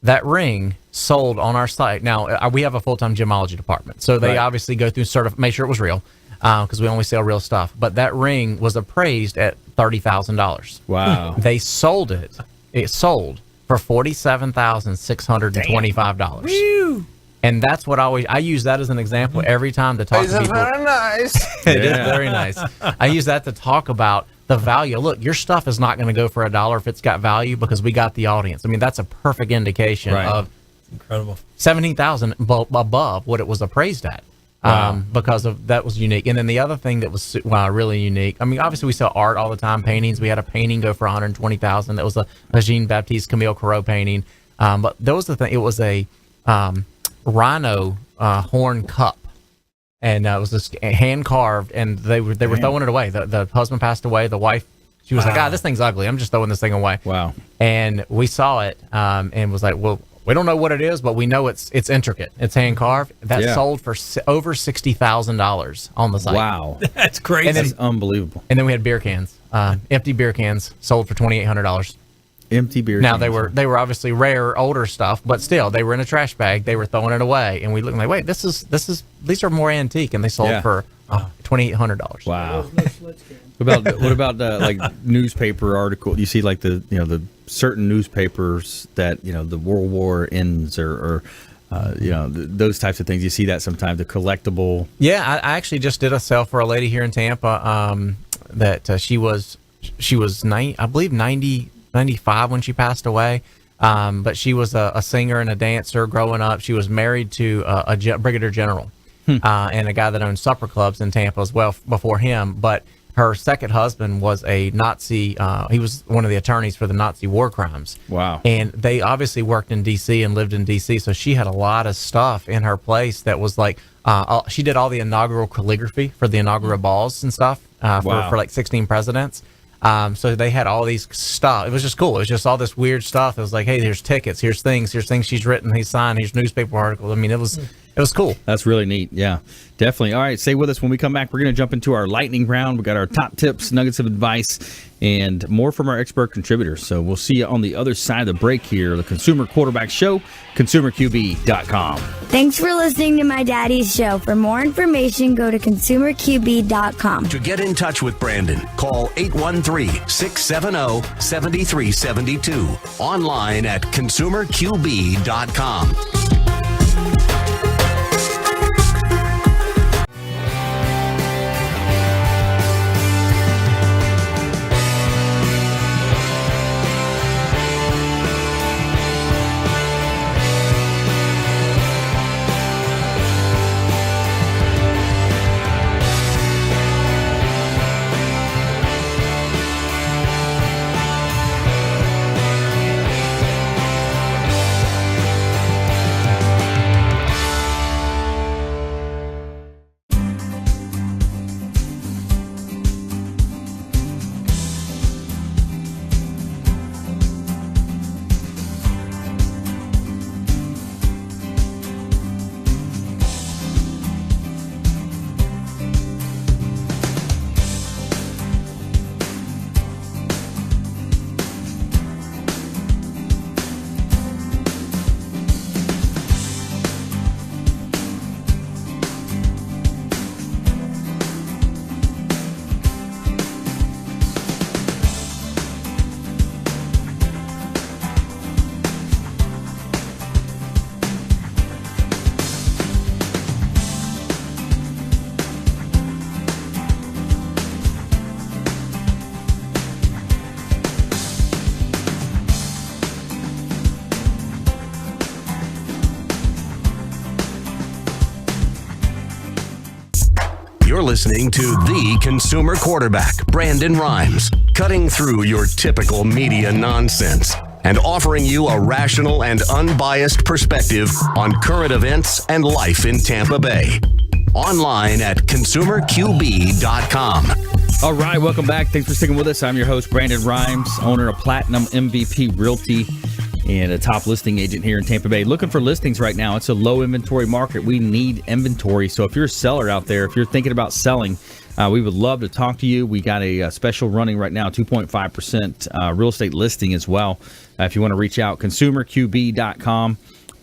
That ring sold on our site. Now, we have a full-time gemology department, so they obviously go through make sure it was real. Because we only sell real stuff. But that ring was appraised at $30,000. Wow. They sold it. It sold for $47,625. Woo! And that's what I use that as an example every time to talk to people. Very nice. It is very nice. I use that to talk about the value. Look, your stuff is not going to go for $1 if it's got value because we got the audience. I mean, that's a perfect indication of incredible $17,000 above what it was appraised at. Wow. Because of that was unique. And then the other thing that was really unique, I mean, obviously we sell art all the time, paintings. We had a painting go for $120,000. That was a Jean-Baptiste Camille Corot painting. But that was the thing. It was a rhino horn cup. And it was just hand carved, and they were throwing it away. The husband passed away. The wife, she was like, this thing's ugly. I'm just throwing this thing away. Wow. And we saw it and was like, well, we don't know what it is, but we know it's intricate. It's hand carved. That sold for over $60,000 on the site. Wow, that's crazy. That's unbelievable. And then we had beer cans, empty beer cans, sold for $2,800. Empty beer Now cans. they were obviously rare, older stuff, but still they were in a trash bag. They were throwing it away, and we looked like, wait, these are more antique, and they sold for $2,800. Wow. What about like newspaper article? You see like the certain newspapers that the World War ends or those types of things. You see that sometimes, the collectible. Yeah, I actually just did a sale for a lady here in Tampa that she was I believe 95 when she passed away. But she was a singer and a dancer growing up. She was married to a brigadier general and a guy that owned supper clubs in Tampa as well before him. But her second husband was a Nazi. He was one of the attorneys for the Nazi war crimes. Wow. And they obviously worked in D.C. and lived in D.C., so she had a lot of stuff in her place that was like, she did all the inaugural calligraphy for the inaugural balls and stuff for like 16 presidents. So they had all these stuff. It was just cool. It was just all this weird stuff. It was like, hey, here's tickets, here's things she's written, he's signed, here's newspaper articles. I mean, it was cool. That's really neat. Yeah, definitely. All right, stay with us. When we come back, we're going to jump into our lightning round. We got our top tips, nuggets of advice, and more from our expert contributors. So we'll see you on the other side of the break here. The Consumer Quarterback Show, ConsumerQB.com. Thanks for listening to my daddy's show. For more information, go to ConsumerQB.com. To get in touch with Brandon, call 813-670-7372. Online at ConsumerQB.com. You're listening to the Consumer Quarterback, Brandon Rhymes, cutting through your typical media nonsense and offering you a rational and unbiased perspective on current events and life in Tampa Bay. Online at ConsumerQB.com. All right, welcome back. Thanks for sticking with us. I'm your host, Brandon Rhymes, owner of Platinum MVP Realty and a top listing agent here in Tampa Bay. Looking for listings right now. It's a low inventory market. We need inventory. So if you're a seller out there, if you're thinking about selling, we would love to talk to you. We got a special running right now, 2.5% real estate listing as well. If you want to reach out, ConsumerQB.com,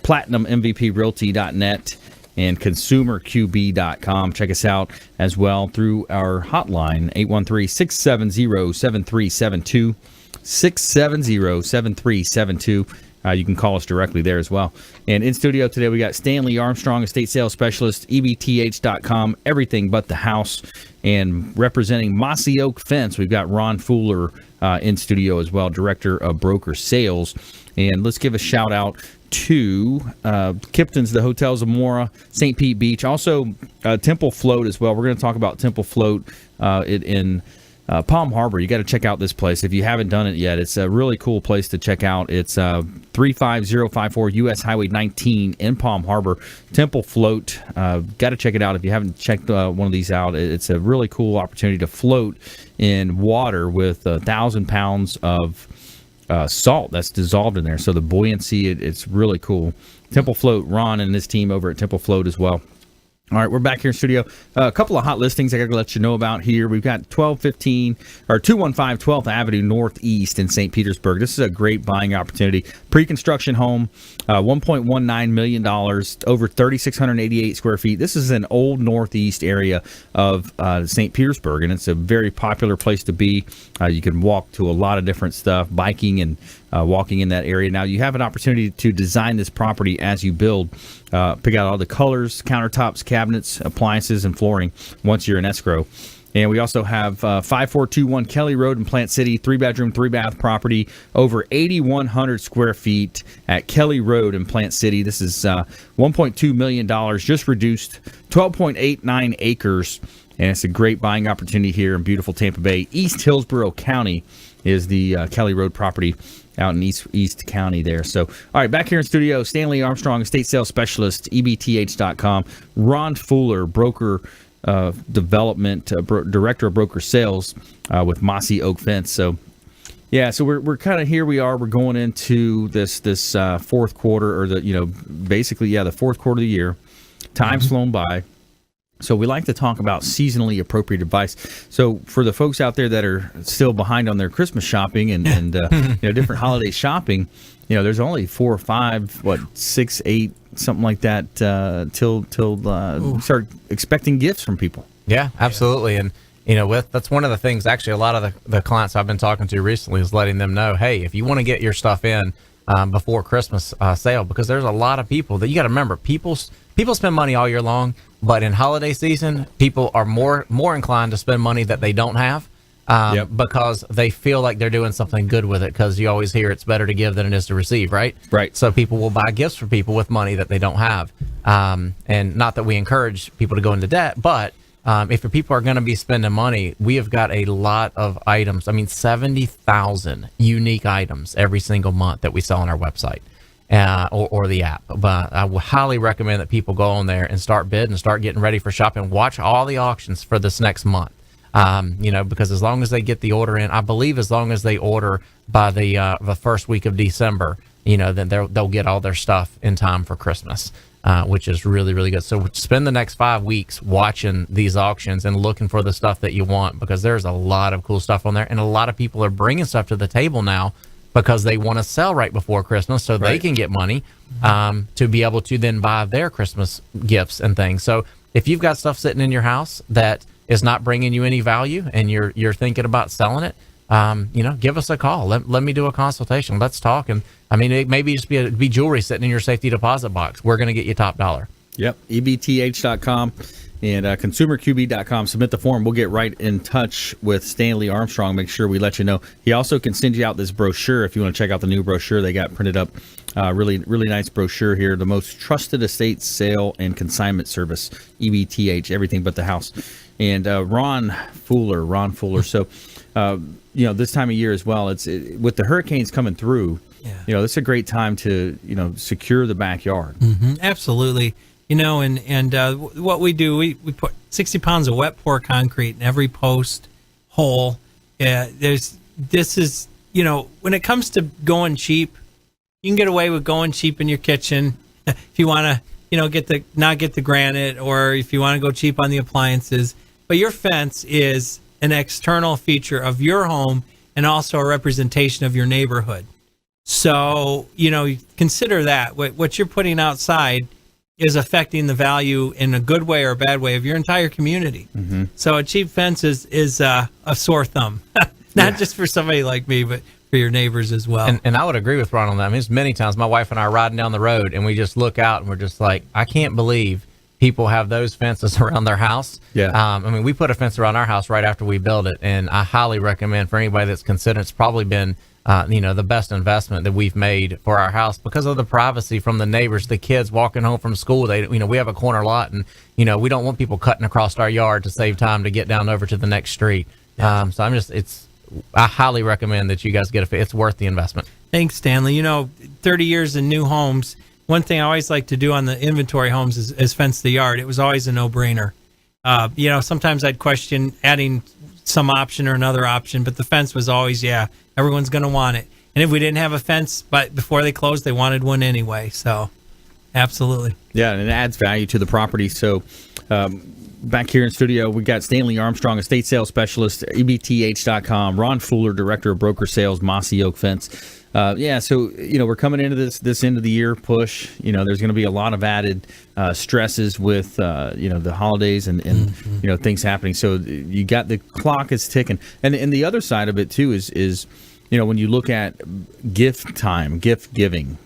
PlatinumMVPRealty.net, and ConsumerQB.com. Check us out as well through our hotline, 813-670-7372. 670-7372. You can call us directly there as well. And in studio today, we got Stanley Armstrong, estate sales specialist, EBTH.com, everything but the house. And representing Mossy Oak Fence, we've got Ron Fuller in studio as well, director of broker sales. And let's give a shout out to Kipton's, the Hotel Zamora, St. Pete Beach, also Temple Float as well. We're going to talk about Temple Float in Palm Harbor. You got to check out this place if you haven't done it yet. It's a really cool place to check out. It's 35054 US Highway 19 in Palm Harbor. Temple Float. Got to check it out if you haven't checked one of these out. It's a really cool opportunity to float in water with 1,000 pounds of salt that's dissolved in there. So the buoyancy, it's really cool. Temple Float, Ron and his team over at Temple Float as well. All right, we're back here in studio. A couple of hot listings I got to let you know about here. We've got 215 or 215 12th Avenue Northeast in St. Petersburg. This is a great buying opportunity. Pre-construction home, $1.19 million, over 3,688 square feet. This is an old northeast area of St. Petersburg, and it's a very popular place to be. You can walk to a lot of different stuff, biking and walking in that area. Now, you have an opportunity to design this property as you build. Pick out all the colors, countertops, cabinets, appliances, and flooring once you're in escrow. And we also have 5421 Kelly Road in Plant City, 3-bedroom, 3-bath property, over 8,100 square feet at Kelly Road in Plant City. This is $1.2 million, just reduced, 12.89 acres. And it's a great buying opportunity here in beautiful Tampa Bay. East Hillsborough County is the Kelly Road property out in East County there. So, all right, back here in studio, Stanley Armstrong, estate sales specialist, EBTH.com. Ron Fuller, broker development, director of broker sales with Mossy Oak Fence. So, yeah, so we're kind of here. We're going into this fourth quarter, or basically the fourth quarter of the year. Time's flown by. So we like to talk about seasonally appropriate advice. So for the folks out there that are still behind on their Christmas shopping and different holiday shopping, there's only 4 or 5, 6, 8, something like that till start expecting gifts from people. Yeah, absolutely. And that's one of the things. Actually, a lot of the clients I've been talking to recently is letting them know, hey, if you want to get your stuff in before Christmas sale, because there's a lot of people that you got to remember. People spend money all year long. But in holiday season, people are more inclined to spend money that they don't have because they feel like they're doing something good with it, because you always hear it's better to give than it is to receive, right? Right. So people will buy gifts for people with money that they don't have. And not that we encourage people to go into debt, but if your people are going to be spending money, we have got a lot of items. 70,000 unique items every single month that we sell on our website. Or the app. But I would highly recommend that people go on there and start bidding and start getting ready for shopping. Watch all the auctions for this next month. Because as long as they get the order in, I believe as long as they order by the first week of December, then they'll get all their stuff in time for Christmas, which is really, really good. So spend the next 5 weeks watching these auctions and looking for the stuff that you want, because there's a lot of cool stuff on there. And a lot of people are bringing stuff to the table now because they want to sell right before Christmas so they can get money to be able to then buy their Christmas gifts and things. So if you've got stuff sitting in your house that is not bringing you any value and you're thinking about selling it, give us a call. Let me do a consultation. Let's talk. And it maybe just be jewelry sitting in your safety deposit box. We're going to get you top dollar. Yep. EBTH.com. And consumerqb.com. Submit the form. We'll get right in touch with Stanley Armstrong. Make sure we let you know. He also can send you out this brochure if you want to check out the new brochure they got printed up. Really, really nice brochure here. The most trusted estate sale and consignment service, EBTH, everything but the house. And Ron Fuller. So, this time of year as well, with the hurricanes coming through, it's a great time to, secure the backyard. Mm-hmm. Absolutely. What we do, we put 60 pounds of wet pour concrete in every post hole. When it comes to going cheap, you can get away with going cheap in your kitchen if you want to, not get the granite, or if you want to go cheap on the appliances. But your fence is an external feature of your home and also a representation of your neighborhood. So, consider that. What you're putting outside is affecting the value in a good way or a bad way of your entire community. Mm-hmm. So a cheap fence is a sore thumb, not just for somebody like me, but for your neighbors as well. And I would agree with Ron on that. There's many times my wife and I are riding down the road and we just look out and we're just like, I can't believe people have those fences around their house. Yeah. We put a fence around our house right after we built it, and I highly recommend for anybody that's considering. It's probably been the best investment that we've made for our house because of the privacy from the neighbors, the kids walking home from school. We have a corner lot, and we don't want people cutting across our yard to save time to get down over to the next street. I highly recommend that you guys get it's worth the investment. Thanks, Stanley. 30 years in new homes. One thing I always like to do on the inventory homes is fence the yard. It was always a no-brainer. Sometimes I'd question adding some option or another option, but the fence was always, everyone's going to want it. And if we didn't have a fence, but before they closed, they wanted one anyway. So, absolutely. Yeah, and it adds value to the property. So, Back here in studio, we got Stanley Armstrong, estate sales specialist, EBTH.com, Ron Fuller, director of broker sales, Mossy Oak Fence. So we're coming into this end of the year push. There's going to be a lot of added stresses with the holidays and things happening. So you got the clock is ticking, and the other side of it too is when you look at gift time, gift giving,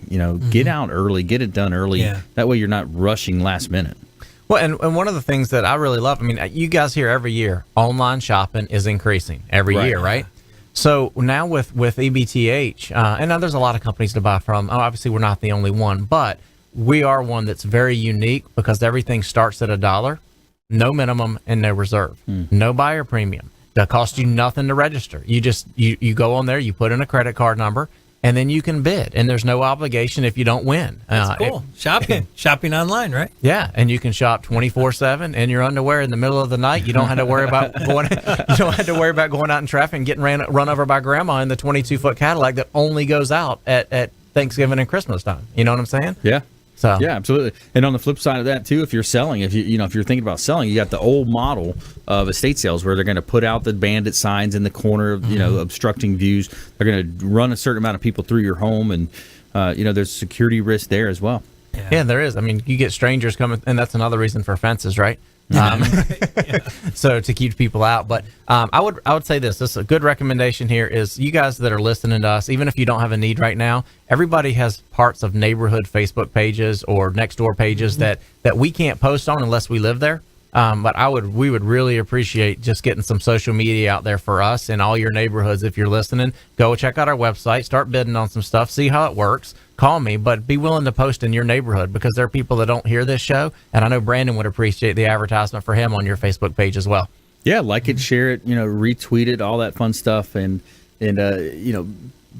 get out early, get it done early. Yeah. That way you're not rushing last minute. Well, and one of the things that I really love, you guys hear every year, online shopping is increasing every year, right? So now with EBTH, and now there's a lot of companies to buy from. Obviously, we're not the only one, but we are one that's very unique because everything starts at $1, no minimum and no reserve, no buyer premium. That costs you nothing to register. You go on there, you put in a credit card number, and then you can bid, and there's no obligation if you don't win. That's cool. Shopping online, right? Yeah, and you can shop 24/7 in your underwear in the middle of the night. You don't have to worry about going. You don't have to worry about going out in traffic and getting run over by grandma in the 22-foot Cadillac that only goes out at Thanksgiving and Christmas time. You know what I'm saying? Yeah. So yeah, absolutely. And on the flip side of that too, if you're selling, if you're thinking about selling, you got the old model of estate sales where they're going to put out the bandit signs in the corner, obstructing views. They're going to run a certain amount of people through your home, and there's security risk there as well. Yeah, there is. You get strangers coming, and that's another reason for fences, right? So to keep people out. But I would say this is a good recommendation here is you guys that are listening to us, even if you don't have a need right now, everybody has parts of neighborhood Facebook pages or next door pages that we can't post on unless we live there. But we would really appreciate just getting some social media out there for us in all your neighborhoods. If you're listening, go check out our website, start bidding on some stuff, see how it works. Call me, but be willing to post in your neighborhood because there are people that don't hear this show. And I know Brandon would appreciate the advertisement for him on your Facebook page as well. Yeah, like it, share it, retweet it, all that fun stuff. And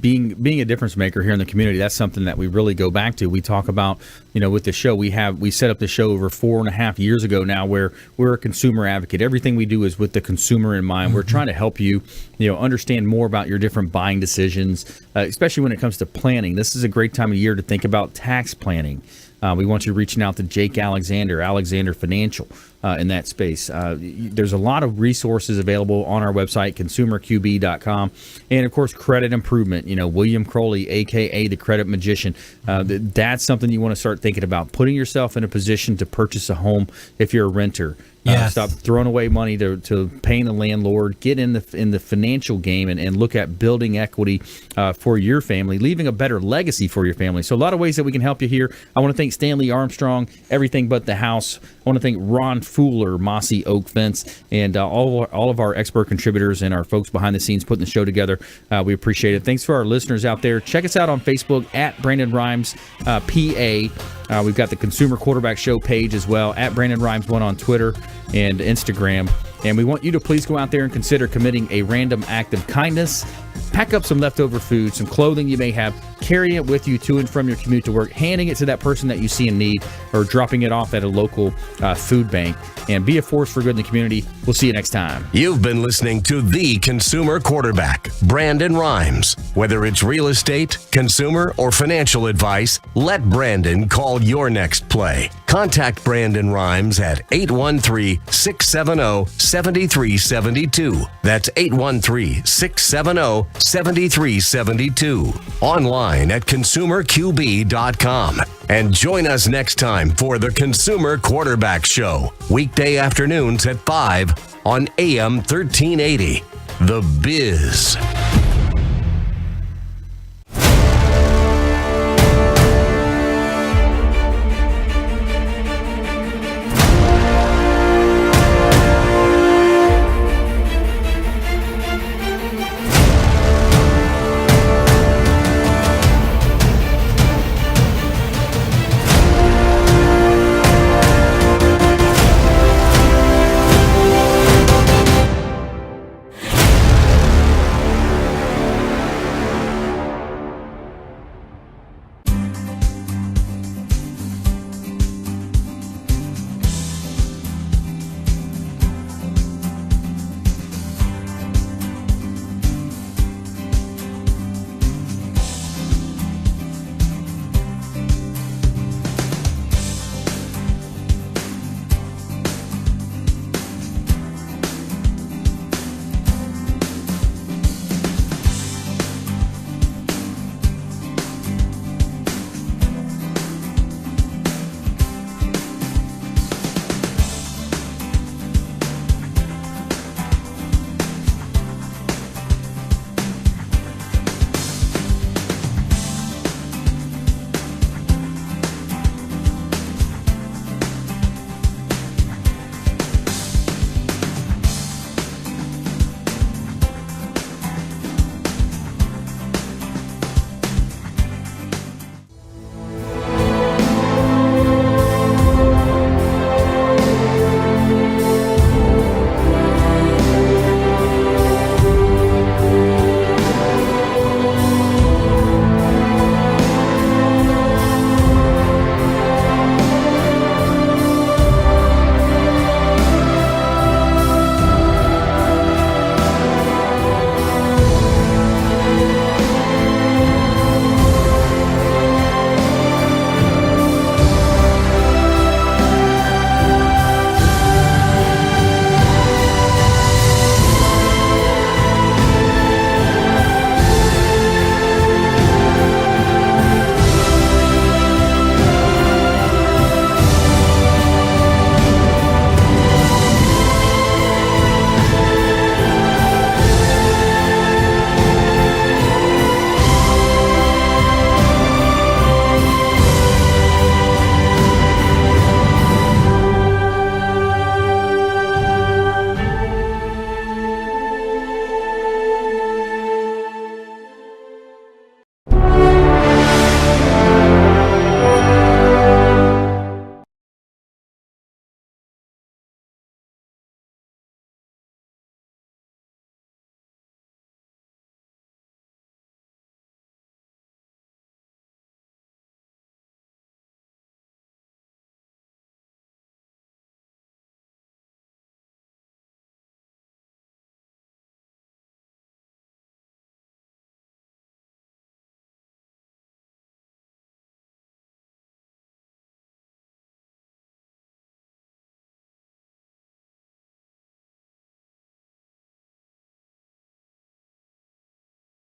being a difference maker here in the community, that's something that we really go back to. We talk about, with the show, we set up the show over 4.5 years ago now where we're a consumer advocate. Everything we do is with the consumer in mind. We're trying to help you, understand more about your different buying decisions, especially when it comes to planning. This is a great time of year to think about tax planning. We want you reaching out to Jake Alexander Financial, in that space. There's a lot of resources available on our website, consumerqb.com. And, of course, credit improvement. William Crowley, a.k.a. the Credit Magician. That's something you want to start thinking about, putting yourself in a position to purchase a home if you're a renter. Yes. Stop throwing away money to paying the landlord. Get in the financial game and look at building equity for your family, leaving a better legacy for your family. So a lot of ways that we can help you here. I want to thank Stanley Armstrong, Everything But the House. I want to thank Ron Fuller, Mossy Oak Fence, and all of our expert contributors and our folks behind the scenes putting the show together. We appreciate it. Thanks for our listeners out there. Check us out on Facebook at Brandon Rhymes PA. We've got the Consumer Quarterback Show page as well, at Brandon Rhymes 1 on Twitter and Instagram. And we want you to please go out there and consider committing a random act of kindness. Pack up some leftover food, some clothing you may have, carry it with you to and from your commute to work, handing it to that person that you see in need, or dropping it off at a local food bank. And be a force for good in the community. We'll see you next time. You've been listening to the Consumer Quarterback, Brandon Rhymes. Whether it's real estate, consumer, or financial advice, let Brandon call your next play. Contact Brandon Rhymes at 813-670-7372. That's 813-670-7372. Online at consumerqb.com. And join us next time for the Consumer Quarterback Show, weekday afternoons at 5 on AM 1380. The Biz.